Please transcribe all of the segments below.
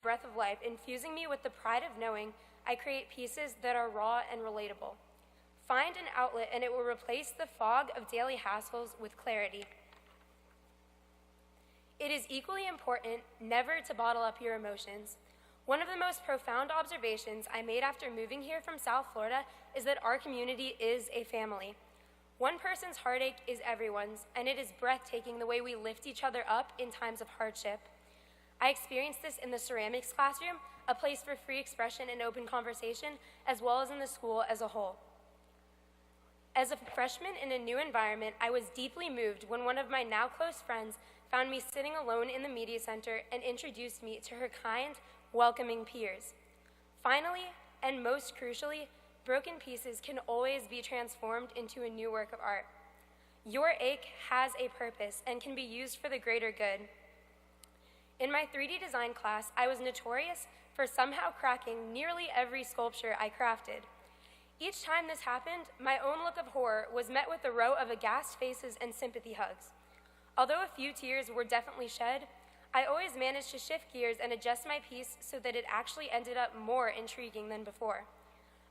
breath of life, infusing me with the pride of knowing I create pieces that are raw and relatable. Find an outlet and it will replace the fog of daily hassles with clarity. It is equally important never to bottle up your emotions. One of the most profound observations I made after moving here from South Florida is that our community is a family. One person's heartache is everyone's, and it is breathtaking the way we lift each other up in times of hardship. I experienced this in the ceramics classroom, a place for free expression and open conversation, as well as in the school as a whole. As a freshman in a new environment, I was deeply moved when one of my now close friends found me sitting alone in the media center and introduced me to her kind, welcoming peers. Finally, and most crucially, broken pieces can always be transformed into a new work of art. Your ache has a purpose and can be used for the greater good. In my 3D design class, I was notorious for somehow cracking nearly every sculpture I crafted. Each time this happened, my own look of horror was met with a row of aghast faces and sympathy hugs. Although a few tears were definitely shed, I always managed to shift gears and adjust my piece so that it actually ended up more intriguing than before.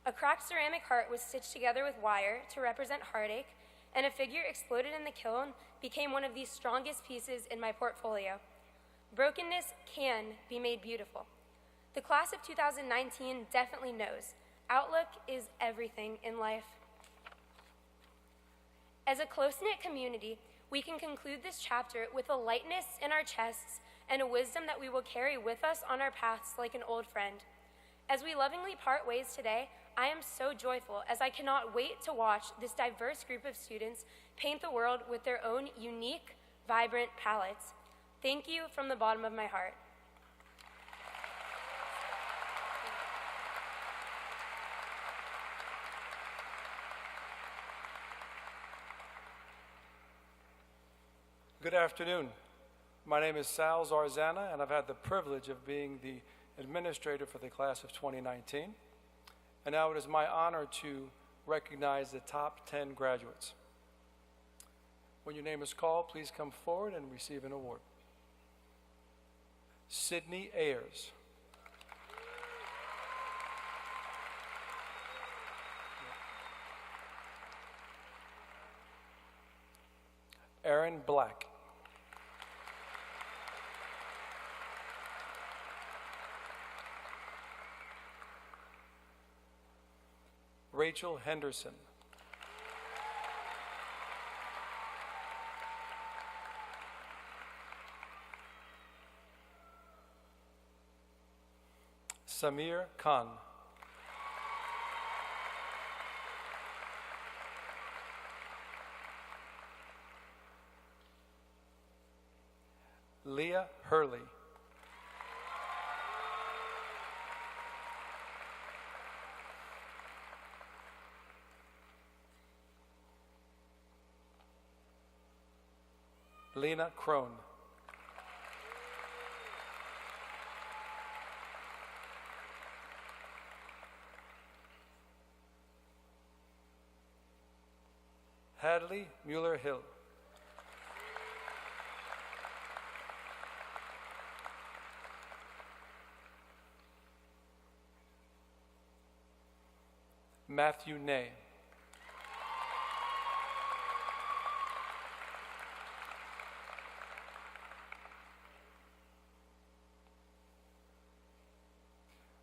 A cracked ceramic heart was stitched together with wire to represent heartache, and a figure exploded in the kiln became one of the strongest pieces in my portfolio. Brokenness can be made beautiful. The class of 2019 definitely knows. Outlook is everything in life. As a close-knit community, we can conclude this chapter with a lightness in our chests and a wisdom that we will carry with us on our paths like an old friend. As we lovingly part ways today, I am so joyful as I cannot wait to watch this diverse group of students paint the world with their own unique, vibrant palettes. Thank you from the bottom of my heart. Good afternoon. My name is Sal Zarzana, and I've had the privilege of being the administrator for the class of 2019. And now it is my honor to recognize the top 10 graduates. When your name is called, please come forward and receive an award. Sydney Ayers. Aaron Black. Rachel Henderson. Samir Khan. Leah Hurley. Lena Crone. Hadley Mueller-Hill. Matthew Ney.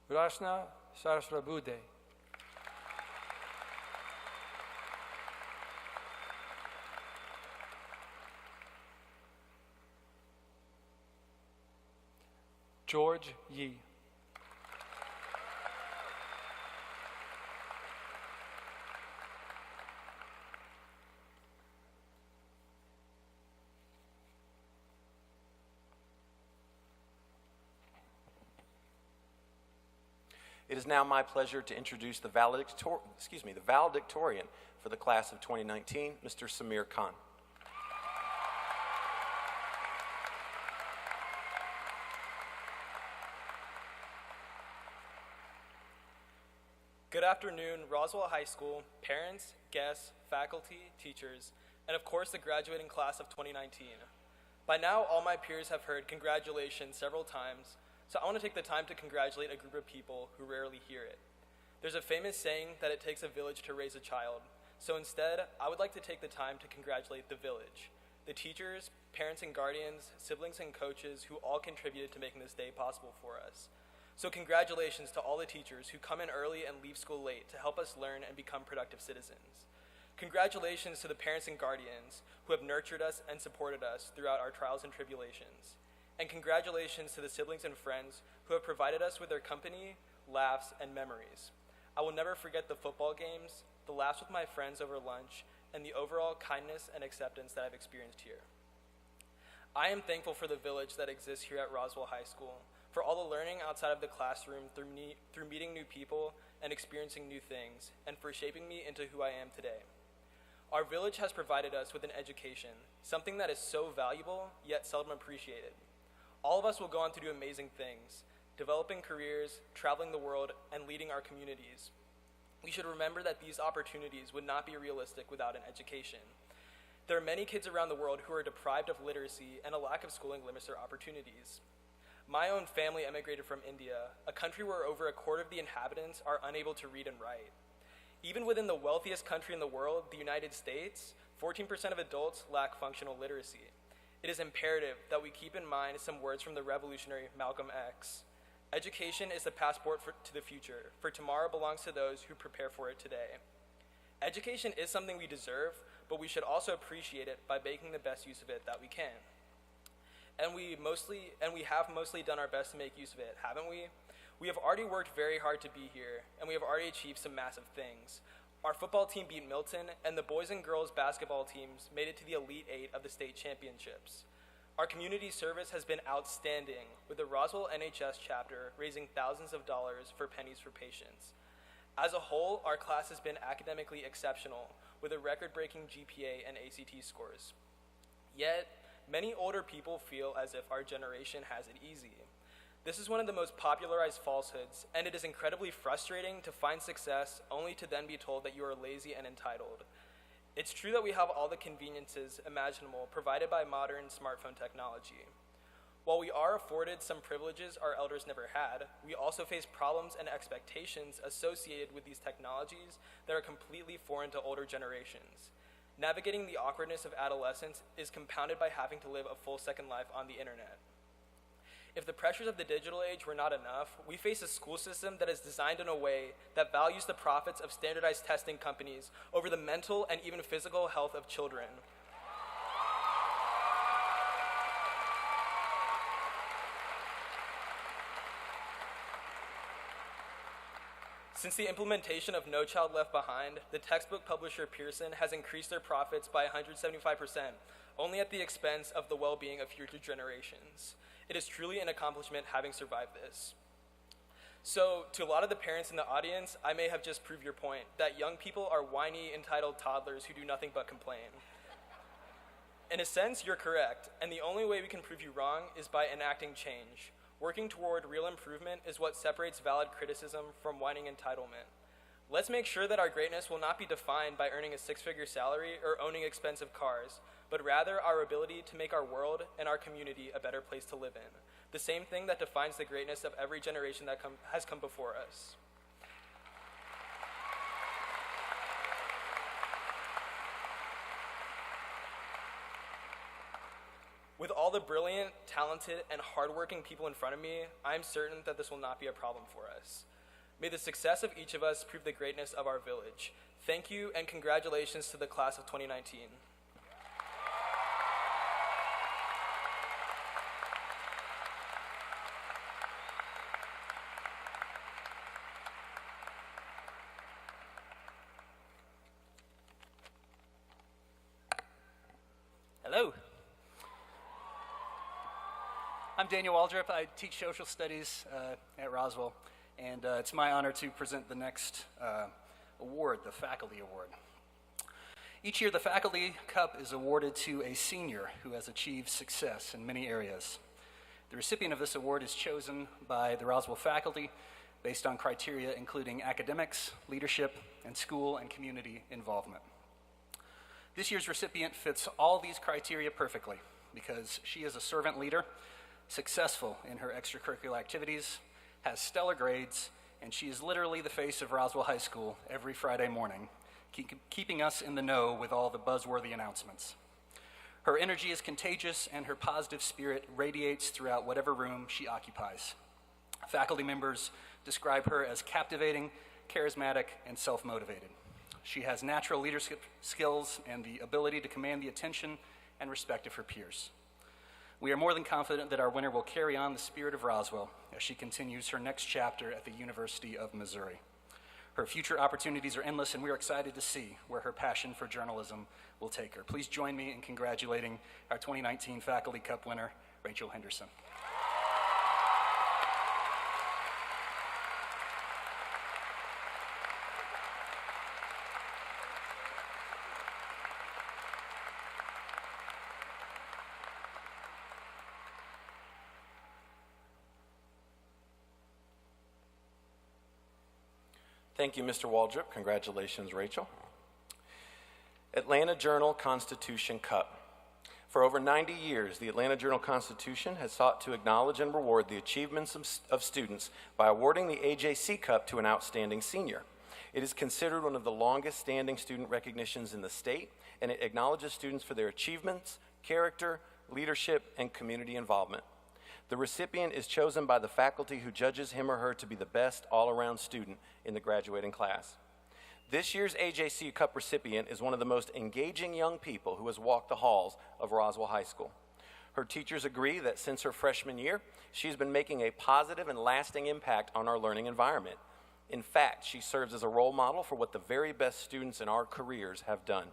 Rashna Sahasrabuddhe. George Yee. It is now my pleasure to introduce the valedictorian for the class of 2019, Mr. Samir Khan. Good afternoon, Roswell High School, parents, guests, faculty, teachers, and of course the graduating class of 2019. By now, all my peers have heard congratulations several times, So I want to take the time to congratulate a group of people who rarely hear it. There's a famous saying that it takes a village to raise a child. So instead, I would like to take the time to congratulate the village, the teachers, parents and guardians, siblings and coaches who all contributed to making this day possible for us. So congratulations to all the teachers who come in early and leave school late to help us learn and become productive citizens. Congratulations to the parents and guardians who have nurtured us and supported us throughout our trials and tribulations. And congratulations to the siblings and friends who have provided us with their company, laughs, and memories. I will never forget the football games, the laughs with my friends over lunch, and the overall kindness and acceptance that I've experienced here. I am thankful for the village that exists here at Roswell High School, for all the learning outside of the classroom through meeting new people and experiencing new things, and for shaping me into who I am today. Our village has provided us with an education, something that is so valuable, yet seldom appreciated. All of us will go on to do amazing things, developing careers, traveling the world, and leading our communities. We should remember that these opportunities would not be realistic without an education. There are many kids around the world who are deprived of literacy, and a lack of schooling limits their opportunities. My own family emigrated from India, a country where over a quarter of the inhabitants are unable to read and write. Even within the wealthiest country in the world, the United States, 14% of adults lack functional literacy. It is imperative that we keep in mind some words from the revolutionary Malcolm X. Education is the passport to the future, for tomorrow belongs to those who prepare for it today. Education is something we deserve, but we should also appreciate it by making the best use of it that we can. And we have mostly done our best to make use of it, haven't we? We have already worked very hard to be here, and we have already achieved some massive things. Our football team beat Milton, and the boys and girls basketball teams made it to the Elite Eight of the state championships. Our community service has been outstanding, with the Roswell NHS chapter raising thousands of dollars for pennies for patients. As a whole, our class has been academically exceptional, with a record-breaking GPA and ACT scores. Yet, many older people feel as if our generation has it easy. This is one of the most popularized falsehoods, and it is incredibly frustrating to find success only to then be told that you are lazy and entitled. It's true that we have all the conveniences imaginable provided by modern smartphone technology. While we are afforded some privileges our elders never had, we also face problems and expectations associated with these technologies that are completely foreign to older generations. Navigating the awkwardness of adolescence is compounded by having to live a full second life on the internet. If the pressures of the digital age were not enough, we face a school system that is designed in a way that values the profits of standardized testing companies over the mental and even physical health of children. Since the implementation of No Child Left Behind, the textbook publisher Pearson has increased their profits by 175%, only at the expense of the well-being of future generations. It is truly an accomplishment having survived this. So, to a lot of the parents in the audience, I may have just proved your point, that young people are whiny, entitled toddlers who do nothing but complain. In a sense, you're correct, and the only way we can prove you wrong is by enacting change. Working toward real improvement is what separates valid criticism from whining entitlement. Let's make sure that our greatness will not be defined by earning a six-figure salary or owning expensive cars, but rather our ability to make our world and our community a better place to live in. The same thing that defines the greatness of every generation that has come before us. With all the brilliant, talented, and hardworking people in front of me, I'm certain that this will not be a problem for us. May the success of each of us prove the greatness of our village. Thank you, and congratulations to the class of 2019. Hello. I'm Daniel Waldrop. I teach social studies at Roswell, and it's my honor to present the next award, the Faculty Award. Each year, the Faculty Cup is awarded to a senior who has achieved success in many areas. The recipient of this award is chosen by the Roswell faculty based on criteria including academics, leadership, and school and community involvement. This year's recipient fits all these criteria perfectly because she is a servant leader, successful in her extracurricular activities, has stellar grades, and she is literally the face of Roswell High School every Friday morning, keeping us in the know with all the buzzworthy announcements. Her energy is contagious, and her positive spirit radiates throughout whatever room she occupies. Faculty members describe her as captivating, charismatic, and self-motivated. She has natural leadership skills and the ability to command the attention and respect of her peers. We are more than confident that our winner will carry on the spirit of Roswell as she continues her next chapter at the University of Missouri. Her future opportunities are endless, and we are excited to see where her passion for journalism will take her. Please join me in congratulating our 2019 Faculty Cup winner, Rachel Henderson. Thank you, Mr. Waldrop. Congratulations, Rachel. Atlanta Journal-Constitution Cup. For over 90 years, the Atlanta Journal-Constitution has sought to acknowledge and reward the achievements of students by awarding the AJC Cup to an outstanding senior. It is considered one of the longest-standing student recognitions in the state, and it acknowledges students for their achievements, character, leadership, and community involvement. The recipient is chosen by the faculty who judges him or her to be the best all-around student in the graduating class. This year's AJC Cup recipient is one of the most engaging young people who has walked the halls of Roswell High School. Her teachers agree that since her freshman year, she's been making a positive and lasting impact on our learning environment. In fact, she serves as a role model for what the very best students in our careers have done.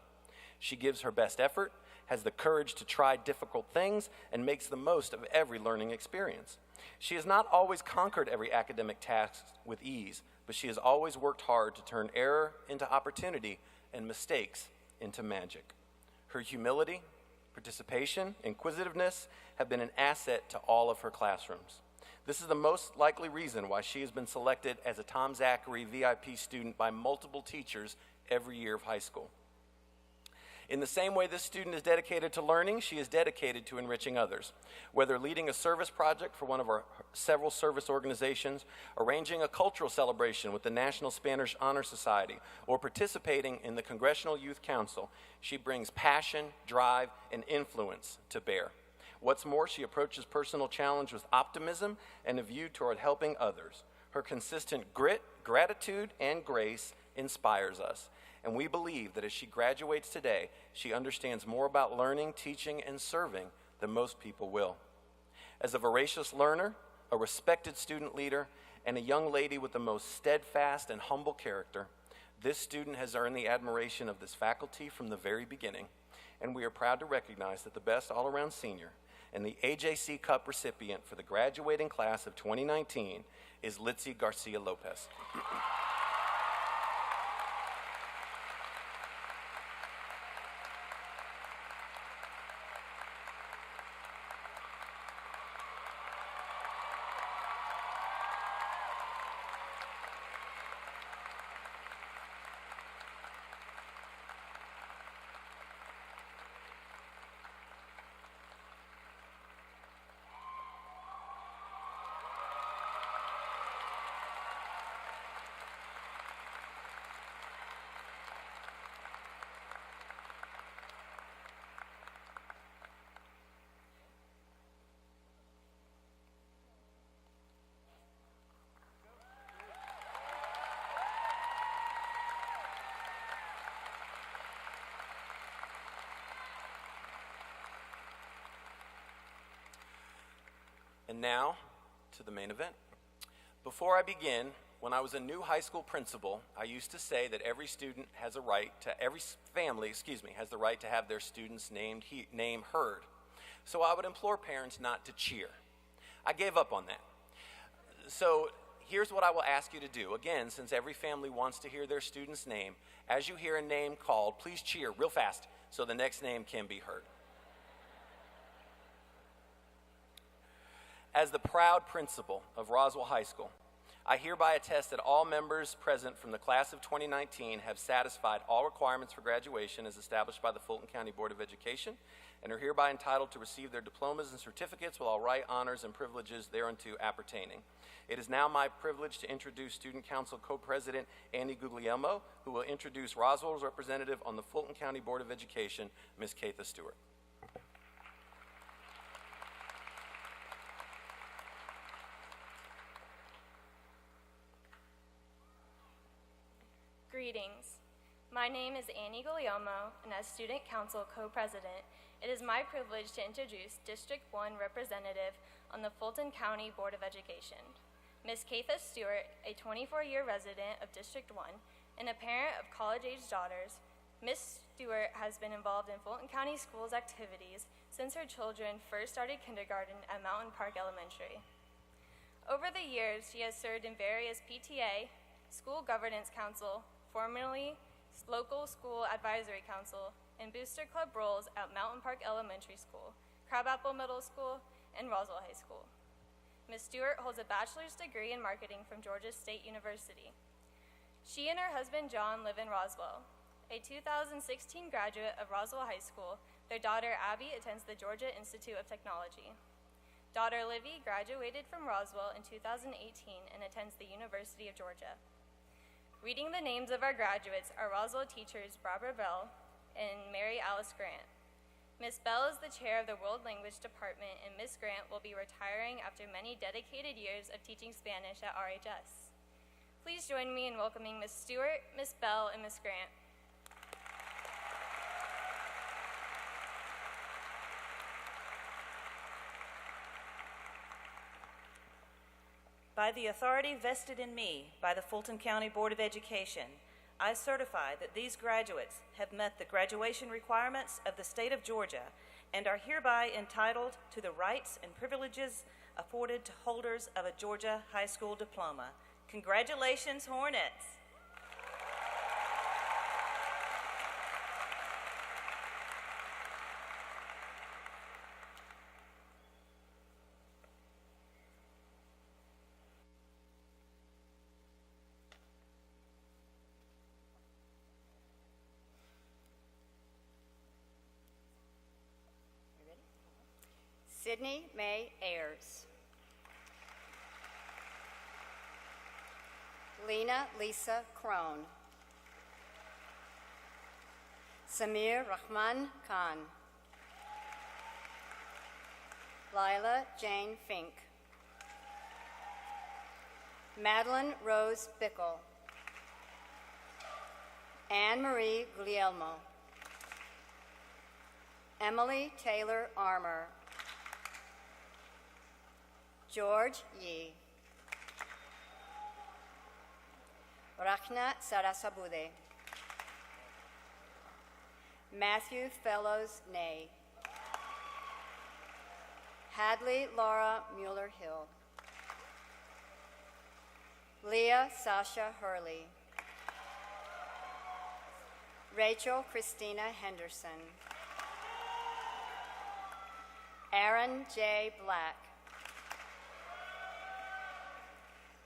She gives her best effort, has the courage to try difficult things, and makes the most of every learning experience. She has not always conquered every academic task with ease, but she has always worked hard to turn error into opportunity and mistakes into magic. Her humility, participation, inquisitiveness have been an asset to all of her classrooms. This is the most likely reason why she has been selected as a Tom Zachary VIP student by multiple teachers every year of high school. In the same way this student is dedicated to learning, she is dedicated to enriching others. Whether leading a service project for one of our several service organizations, arranging a cultural celebration with the National Spanish Honor Society, or participating in the Congressional Youth Council, she brings passion, drive, and influence to bear. What's more, she approaches personal challenge with optimism and a view toward helping others. Her consistent grit, gratitude, and grace inspires us. And we believe that as she graduates today, she understands more about learning, teaching, and serving than most people will. As a voracious learner, a respected student leader, and a young lady with the most steadfast and humble character, this student has earned the admiration of this faculty from the very beginning, and we are proud to recognize that the best all-around senior and the AJC Cup recipient for the graduating class of 2019 is Litzy Garcia Lopez. And now, to the main event. Before I begin, when I was a new high school principal, I used to say that every family has the right to have their student's name heard. So I would implore parents not to cheer. I gave up on that. So here's what I will ask you to do. Again, since every family wants to hear their student's name, as you hear a name called, please cheer real fast so the next name can be heard. As the proud principal of Roswell High School, I hereby attest that all members present from the class of 2019 have satisfied all requirements for graduation as established by the Fulton County Board of Education and are hereby entitled to receive their diplomas and certificates with all right, honors, and privileges thereunto appertaining. It is now my privilege to introduce Student Council Co-President Andy Guglielmo, who will introduce Roswell's representative on the Fulton County Board of Education, Ms. Katha Stewart. Greetings. My name is Annie Guglielmo, and as Student Council Co-President, it is my privilege to introduce District 1 representative on the Fulton County Board of Education, Ms. Katha Stewart, a 24-year resident of District 1 and a parent of college-age daughters. Ms. Stewart has been involved in Fulton County Schools activities since her children first started kindergarten at Mountain Park Elementary. Over the years, she has served in various PTA, School Governance Council, formerly Local School Advisory Council, and Booster Club roles at Mountain Park Elementary School, Crabapple Middle School, and Roswell High School. Ms. Stewart holds a bachelor's degree in marketing from Georgia State University. She and her husband John live in Roswell. A 2016 graduate of Roswell High School, their daughter Abby attends the Georgia Institute of Technology. Daughter Livy graduated from Roswell in 2018 and attends the University of Georgia. Reading the names of our graduates are Roswell teachers Barbara Bell and Mary Alice Grant. Ms. Bell is the chair of the World Language Department, and Ms. Grant will be retiring after many dedicated years of teaching Spanish at RHS. Please join me in welcoming Ms. Stewart, Ms. Bell, and Ms. Grant. By the authority vested in me by the Fulton County Board of Education, I certify that these graduates have met the graduation requirements of the state of Georgia and are hereby entitled to the rights and privileges afforded to holders of a Georgia high school diploma. Congratulations, Hornets! Sydney May Ayers. Lena Lisa Crone. Samir Rahman Khan. Lila Jane Fink. Madeline Rose Bickle. Anne Marie Guglielmo. Emily Taylor Armour. George Yee. Rachna Sarasabude. Matthew Fellows Ney. Hadley Laura Mueller-Hill. Leah Sasha Hurley. Rachel Christina Henderson. Aaron J. Black.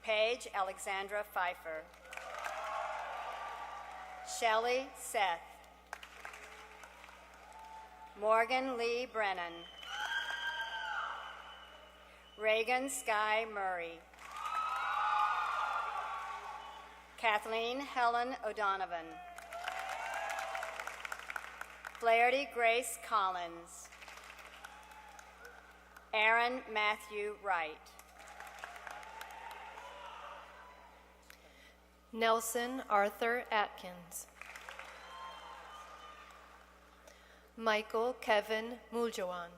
Paige Alexandra Pfeiffer. Shelley Seth. Morgan Lee Brennan. Reagan Sky Murray. Kathleen Helen O'Donovan. Flaherty Grace Collins. Aaron Matthew Wright. Nelson Arthur Atkins. Michael Kevin Muljawan.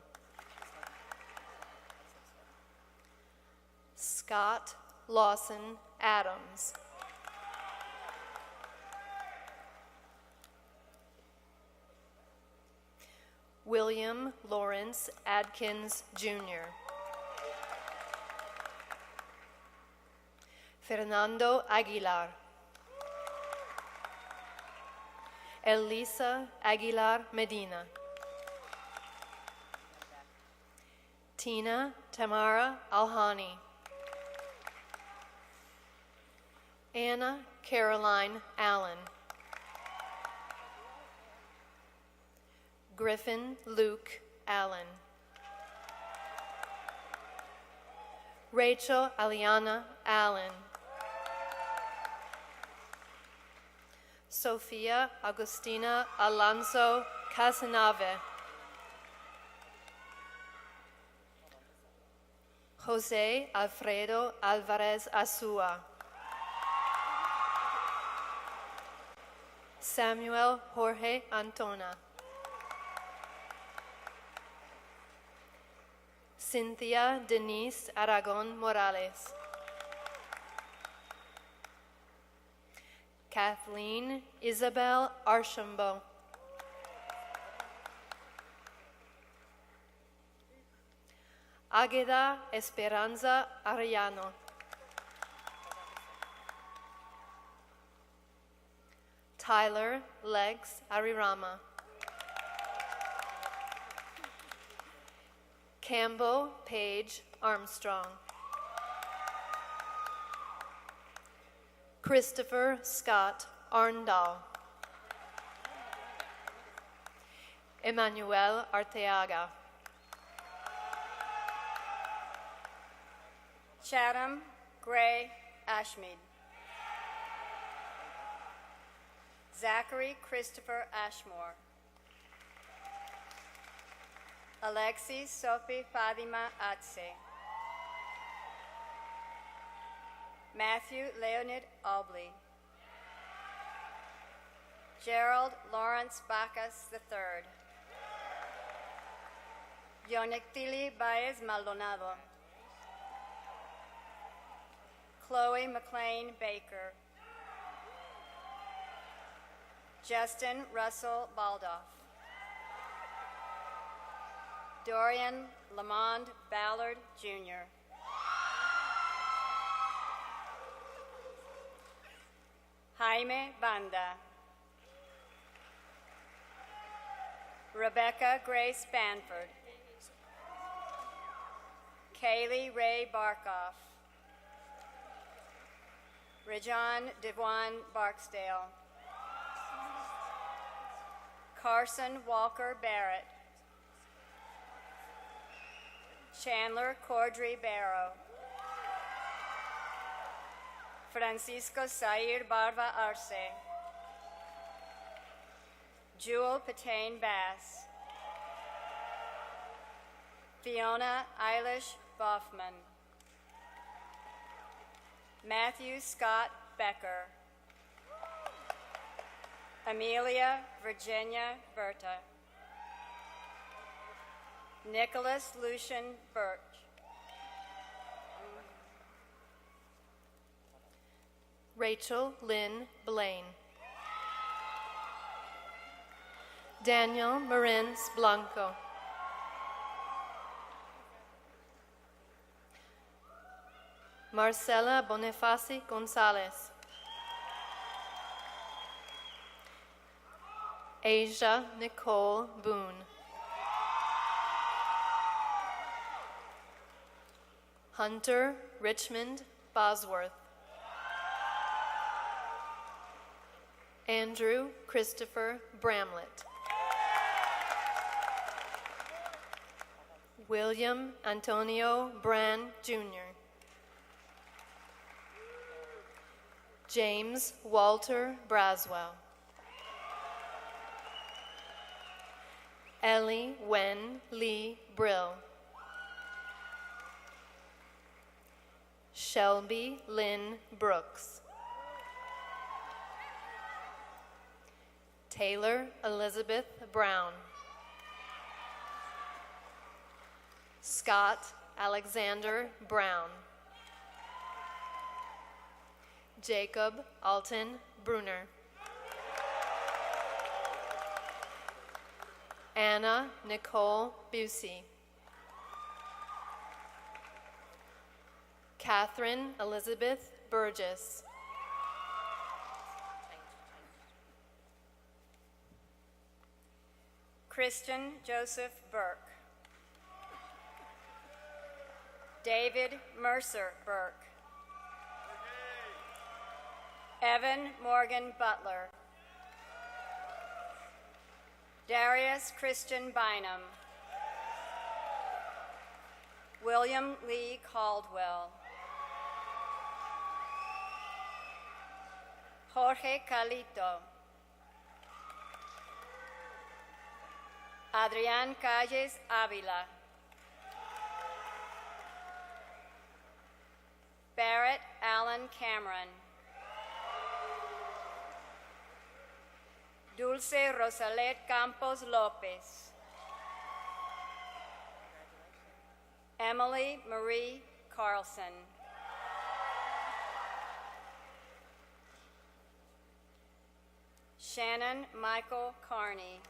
Scott Lawson Adams. William Lawrence Adkins, Jr. Fernando Aguilar. Elisa Aguilar Medina. Tina Tamara Alhani. Anna Caroline Allen. Griffin Luke Allen. Rachel Aliana Allen. Sofia Agustina Alonso Casanave. Jose Alfredo Alvarez Asua. Samuel Jorge Antona. Cynthia Denise Aragon Morales. Kathleen Isabel Archambault. Águeda Esperanza Arellano. Tyler Legs Arirama. Campbell Page Armstrong. Christopher Scott Arndal. Emmanuel Arteaga. Chatham Gray Ashmead. Zachary Christopher Ashmore. Alexis Sophie Fadima Atse. Matthew Leonid Aubly. Gerald Lawrence Bacchus III. Yonectili Baez Maldonado. Chloe McLean Baker. Justin Russell Baldoff. Dorian Lamond Ballard, Jr. Jaime Banda. Rebecca Grace Banford. Kaylee Ray Barkoff. Rajan Devon Barksdale. Carson Walker Barrett. Chandler Cordry Barrow. Francisco Sair Barba Arce. Jewel Patain Bass. Fiona Eilish Boffman. Matthew Scott Becker. Amelia Virginia Berta. Nicholas Lucian Birch. Rachel Lynn Blaine. Daniel Marins Blanco. Marcela Bonifaci Gonzalez. Asia Nicole Boone. Hunter Richmond Bosworth. Andrew Christopher Bramlett. William Antonio Brand, Jr. James Walter Braswell. Ellie Wen Lee Brill. Shelby Lynn Brooks. Taylor Elizabeth Brown. Scott Alexander Brown. Jacob Alton Bruner. Anna Nicole Busey. Catherine Elizabeth Burgess. Christian Joseph Burke. David Mercer Burke. Evan Morgan Butler. Darius Christian Bynum. William Lee Caldwell. Jorge Calito. Adrián Calles Avila. Barrett Allen Cameron. Dulce Rosalet Campos Lopez. Emily Marie Carlson. Shannon Michael Carney.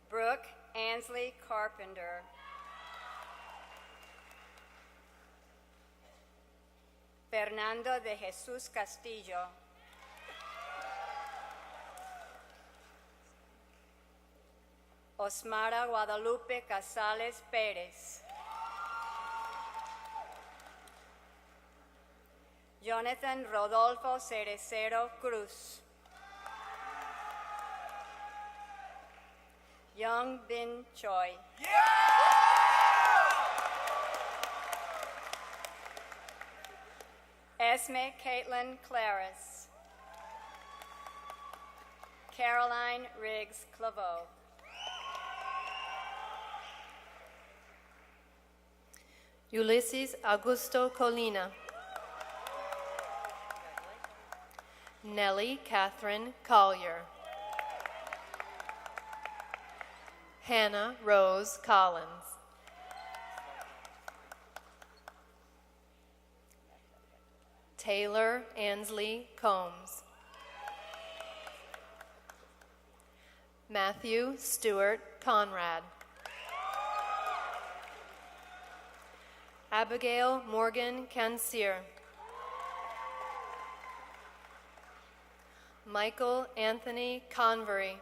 Brooke Ansley Carpenter. Fernando de Jesus Castillo. Osmara Guadalupe Casales Pérez. Jonathan Rodolfo Cerecero Cruz. Young Bin Choi. Esme Caitlin Claris. Caroline Riggs Claveau. Ulysses Augusto Colina. Nellie Catherine Collier. Hannah Rose Collins. Taylor Ansley Combs. Matthew Stewart Conrad. Abigail Morgan Cansier. Michael Anthony Convery.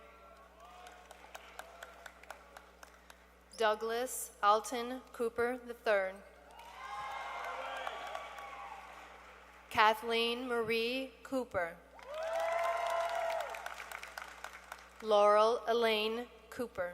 Douglas Alton Cooper III. Kathleen Marie Cooper. Laurel Elaine Cooper.